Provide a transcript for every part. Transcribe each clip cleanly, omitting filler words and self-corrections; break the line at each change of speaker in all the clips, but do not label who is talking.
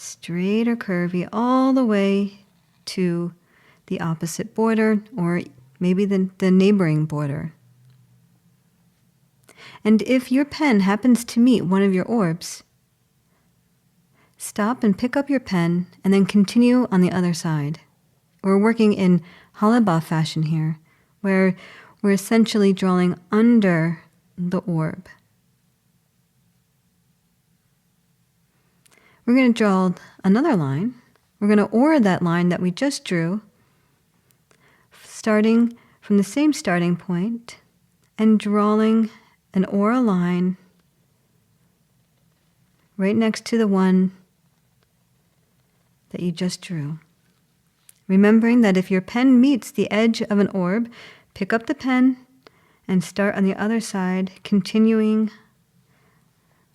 straight or curvy, all the way to the opposite border, or maybe the neighboring border. And if your pen happens to meet one of your orbs, stop and pick up your pen and then continue on the other side. We're working in halaba fashion here, where we're essentially drawing under the orb. We're going to draw another line. We're going to aura that line that we just drew, starting from the same starting point and drawing an aura line right next to the one that you just drew. Remembering that if your pen meets the edge of an orb, pick up the pen and start on the other side, continuing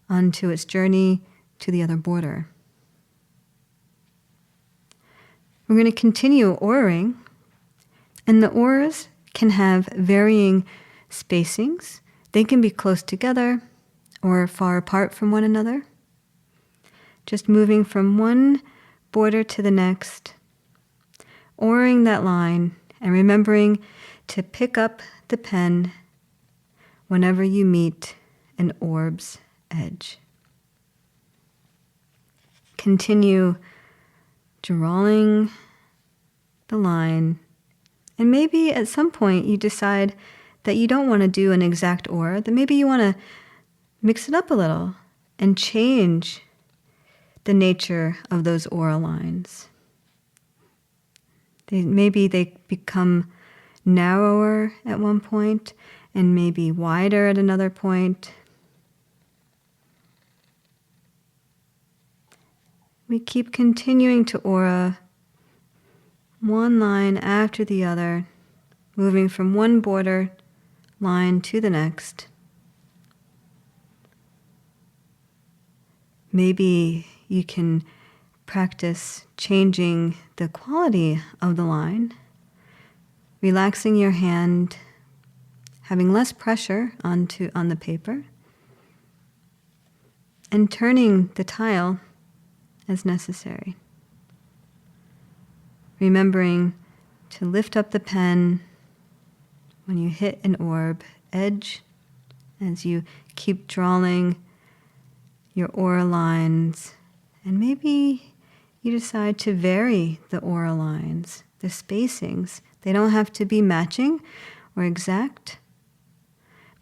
onto its journey to the other border. We're going to continue auraing, and the auras can have varying spacings. They can be close together or far apart from one another. Just moving from one border to the next, auraing that line, and remembering to pick up the pen whenever you meet an orb's edge. Continue drawing the line, and maybe at some point you decide that you don't want to do an exact aura, that maybe you want to mix it up a little and change the nature of those aura lines. Maybe they become narrower at one point and maybe wider at another point. We keep continuing to aura one line after the other, moving from one border line to the next. Maybe you can practice changing the quality of the line, relaxing your hand, having less pressure on the paper, and turning the tile as necessary. Remembering to lift up the pen when you hit an orb edge, as you keep drawing your aura lines, and maybe you decide to vary the aura lines, the spacings. They don't have to be matching or exact.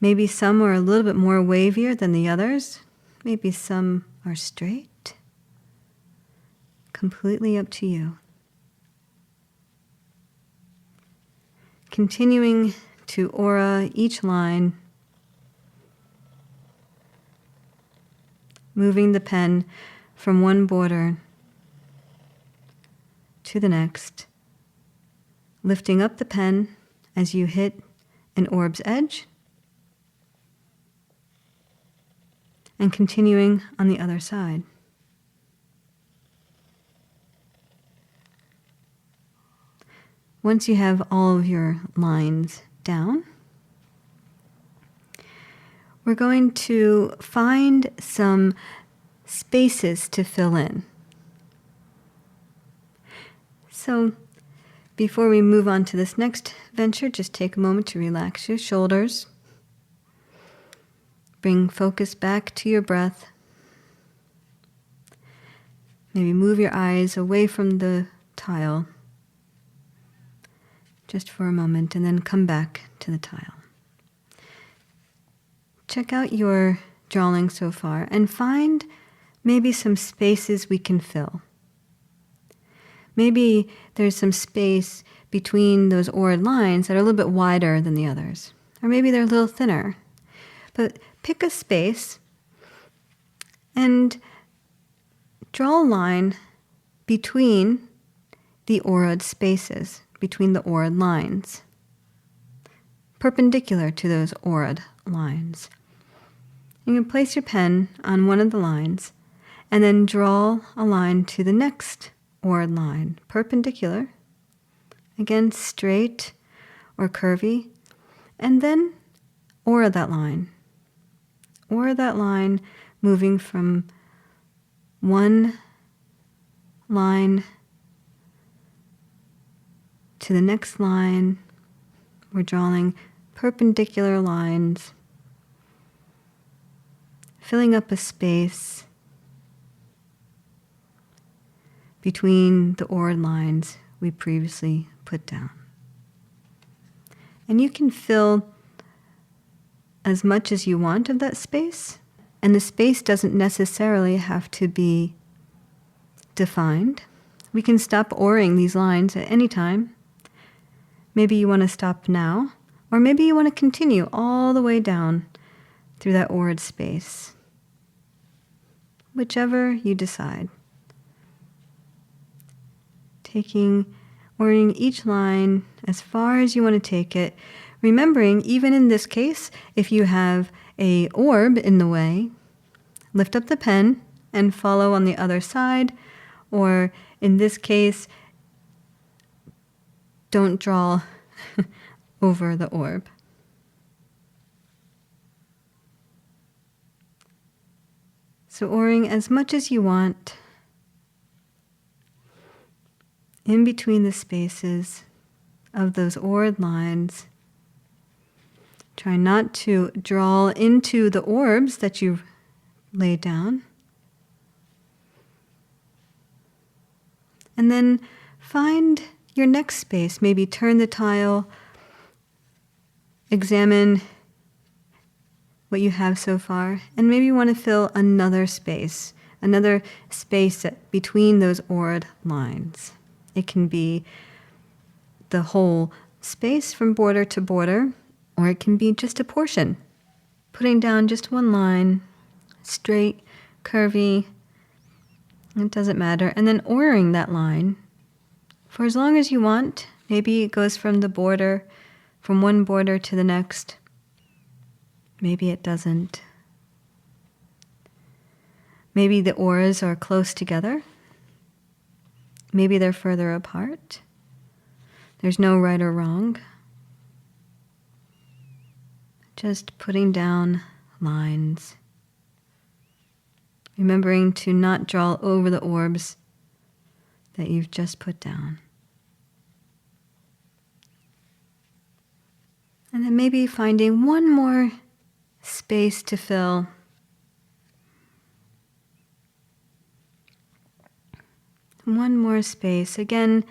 Maybe some are a little bit more wavier than the others. Maybe some are straight. Completely up to you. Continuing to aura each line, moving the pen from one border to the next, lifting up the pen as you hit an orb's edge, and continuing on the other side. Once you have all of your lines down, we're going to find some spaces to fill in. So before we move on to this next venture, just take a moment to relax your shoulders. Bring focus back to your breath. Maybe move your eyes away from the tile just for a moment, and then come back to the tile. Check out your drawing so far and find maybe some spaces we can fill. Maybe there's some space between those aura lines that are a little bit wider than the others. Or maybe they're a little thinner. But pick a space and draw a line between the aura'd spaces, between the aura'd lines, perpendicular to those aura'd lines. You can place your pen on one of the lines and then draw a line to the next aura'd line, perpendicular, again straight or curvy, and then aura that line. Aura that line moving from one line to the next line. We're drawing perpendicular lines, filling up a space between the oared lines we previously put down. And you can fill as much as you want of that space, and the space doesn't necessarily have to be defined. We can stop oaring these lines at any time. Maybe you want to stop now, or maybe you want to continue all the way down through that oared space. Whichever you decide. Oaring each line as far as you want to take it, remembering, even in this case, if you have a orb in the way, lift up the pen and follow on the other side, or in this case, don't draw over the orb. So oaring as much as you want in between the spaces of those oared lines. Try not to draw into the orbs that you've laid down. And then find your next space. Maybe turn the tile, examine what you have so far, and maybe you want to fill another space between those oared lines. It can be the whole space from border to border, or it can be just a portion. Putting down just one line, straight, curvy, it doesn't matter. And then oaring that line for as long as you want. Maybe it goes from one border to the next. Maybe it doesn't. Maybe the oars are close together. Maybe they're further apart. There's no right or wrong. Just putting down lines. Remembering to not draw over the orbs that you've just put down. And then maybe finding one more space to fill. One more space. Again,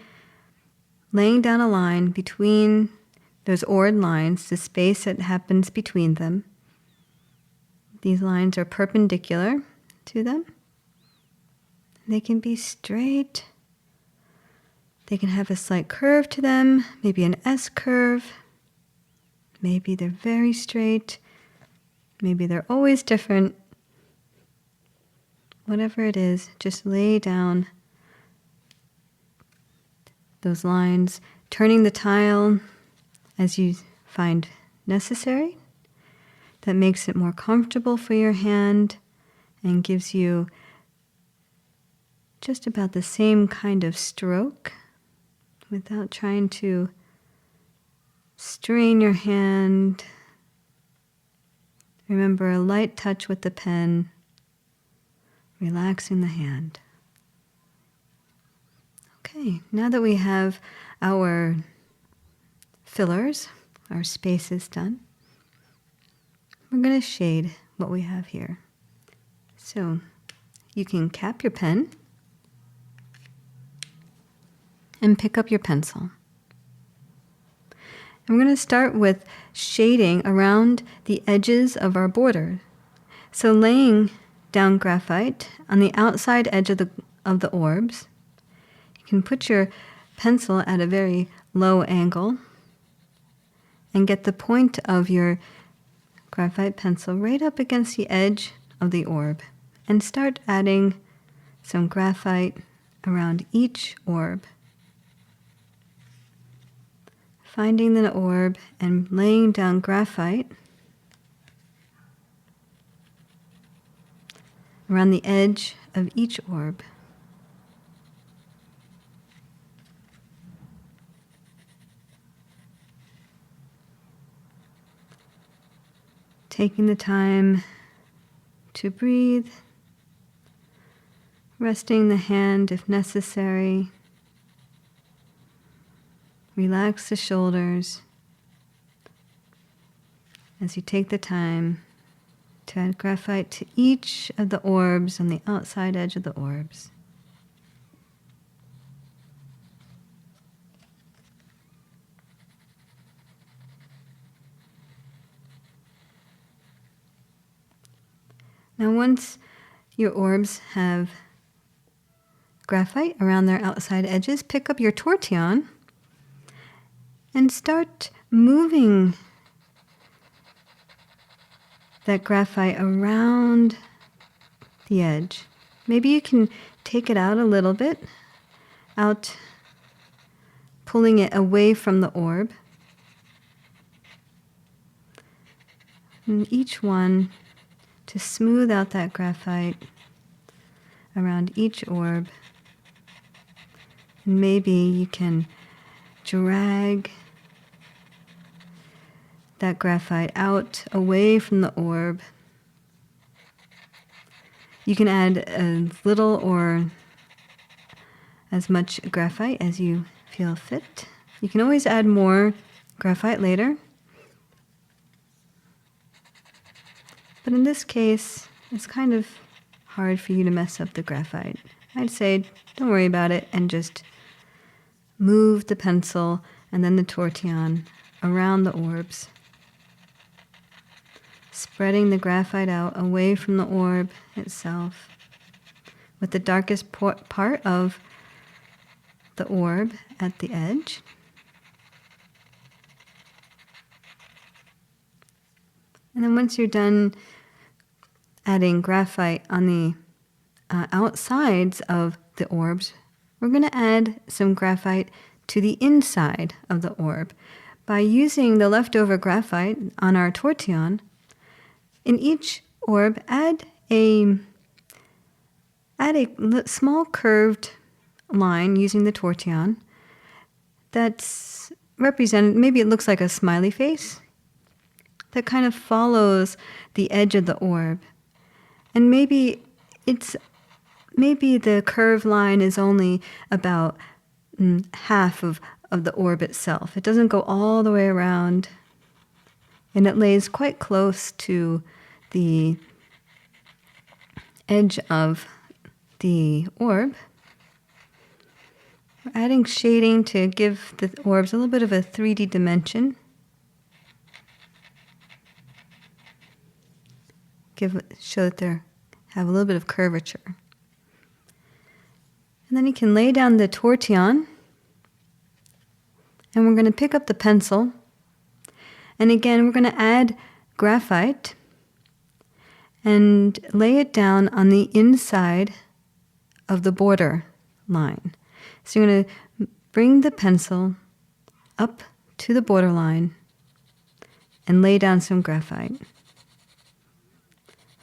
laying down a line between those oared lines, the space that happens between them. These lines are perpendicular to them. They can be straight. They can have a slight curve to them, maybe an S curve. Maybe they're very straight. Maybe they're always different. Whatever it is, just lay down those lines, turning the tile as you find necessary. That makes it more comfortable for your hand and gives you just about the same kind of stroke without trying to strain your hand. Remember, a light touch with the pen, relaxing the hand. Okay, now that we have our fillers, our spaces done, we're going to shade what we have here. So you can cap your pen and pick up your pencil. And we're going to start with shading around the edges of our border. So laying down graphite on the outside edge of the orbs. You can put your pencil at a very low angle and get the point of your graphite pencil right up against the edge of the orb and start adding some graphite around each orb. Finding the orb and laying down graphite around the edge of each orb. Taking the time to breathe, Resting the hand if necessary. Relax the shoulders as you take the time to add graphite to each of the orbs on the outside edge of the orbs. Now once your orbs have graphite around their outside edges, pick up your tortillon and start moving that graphite around the edge. Maybe you can take it out a little bit, pulling it away from the orb. And each one to smooth out that graphite around each orb. And maybe you can drag that graphite out away from the orb. You can add a little or as much graphite as you feel fit. You can always add more graphite later. But in this case, it's kind of hard for you to mess up the graphite. I'd say don't worry about it and just move the pencil and then the tortillon around the orbs, spreading the graphite out away from the orb itself, with the darkest part of the orb at the edge. And then once you're done adding graphite on the outsides of the orbs, we're going to add some graphite to the inside of the orb. By using the leftover graphite on our tortillon, in each orb add a small curved line using the tortillon that's represented, maybe it looks like a smiley face, that kind of follows the edge of the orb. And maybe the curved line is only about half of the orb itself. It doesn't go all the way around, and it lays quite close to the edge of the orb. We're adding shading to give the orbs a little bit of a 3D dimension. Show that they have a little bit of curvature. And then you can lay down the tortillon, and we're going to pick up the pencil. And again, we're going to add graphite and lay it down on the inside of the border line. So you're going to bring the pencil up to the border line and lay down some graphite,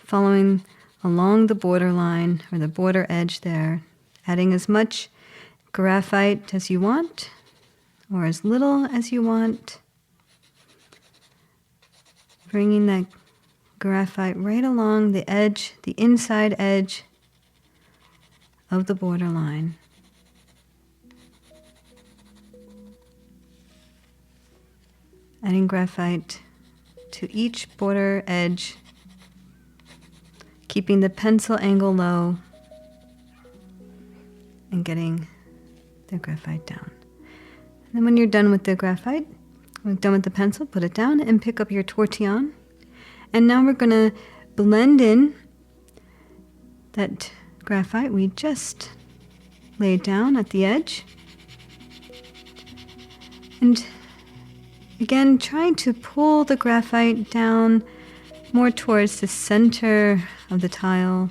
following along the border line or the border edge there, adding as much graphite as you want or as little as you want, bringing that graphite right along the edge, the inside edge of the border line. Adding graphite to each border edge, keeping the pencil angle low and getting the graphite down. And then when you're done with the graphite, when you're done with the pencil, put it down and pick up your tortillon. And now we're going to blend in that graphite we just laid down at the edge. And again, trying to pull the graphite down more towards the center of the tile.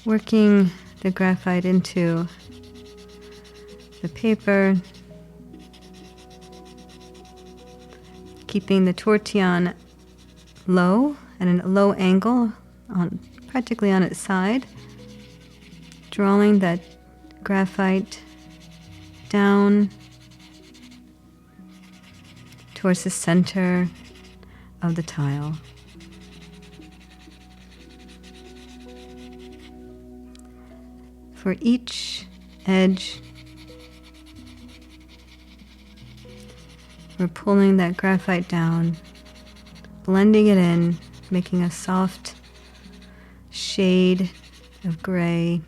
Working the graphite into the paper, keeping the tortillon low at a low angle, practically on its side, drawing that graphite down towards the center of the tile. For each edge, we're pulling that graphite down, blending it in, making a soft shade of gray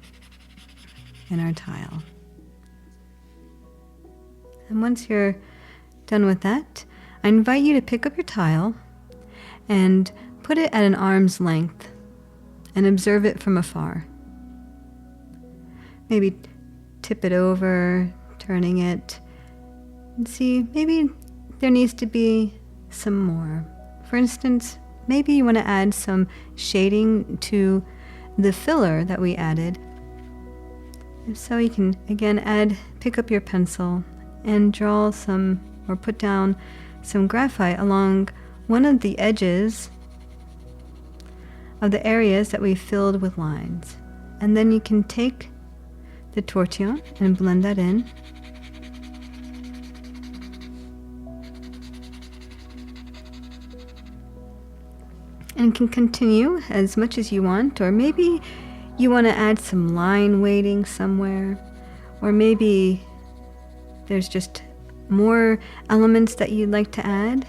in our tile. And once you're done with that, I invite you to pick up your tile and put it at an arm's length and observe it from afar. Maybe tip it over, turning it, and see maybe there needs to be some more. For instance, maybe you want to add some shading to the filler that we added. If so, you can again pick up your pencil and draw some, or put down some graphite along one of the edges of the areas that we filled with lines. And then you can take the tortillon and blend that in. And can continue as much as you want, or maybe you want to add some line weighting somewhere, or maybe there's just more elements that you'd like to add.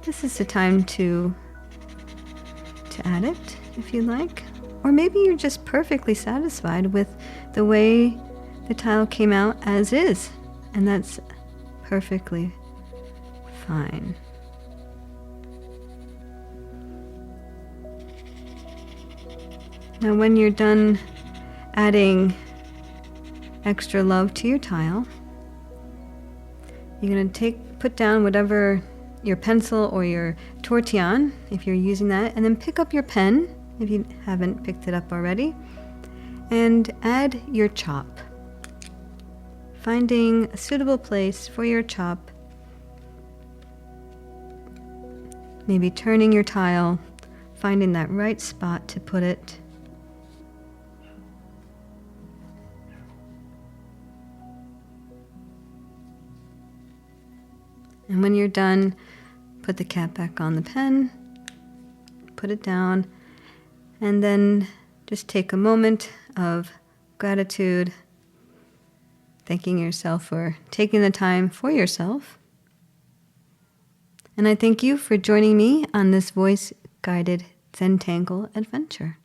This is the time to add it if you like. Or maybe you're just perfectly satisfied with the way the tile came out as is, and that's perfectly fine. Now when you're done adding extra love to your tile, you're going to put down whatever, your pencil or your tortillon, if you're using that, and then pick up your pen, if you haven't picked it up already, and add your chop. Finding a suitable place for your chop, maybe turning your tile, finding that right spot to put it. And when you're done, put the cap back on the pen, put it down, and then just take a moment of gratitude, thanking yourself for taking the time for yourself. And I thank you for joining me on this voice-guided Zentangle adventure.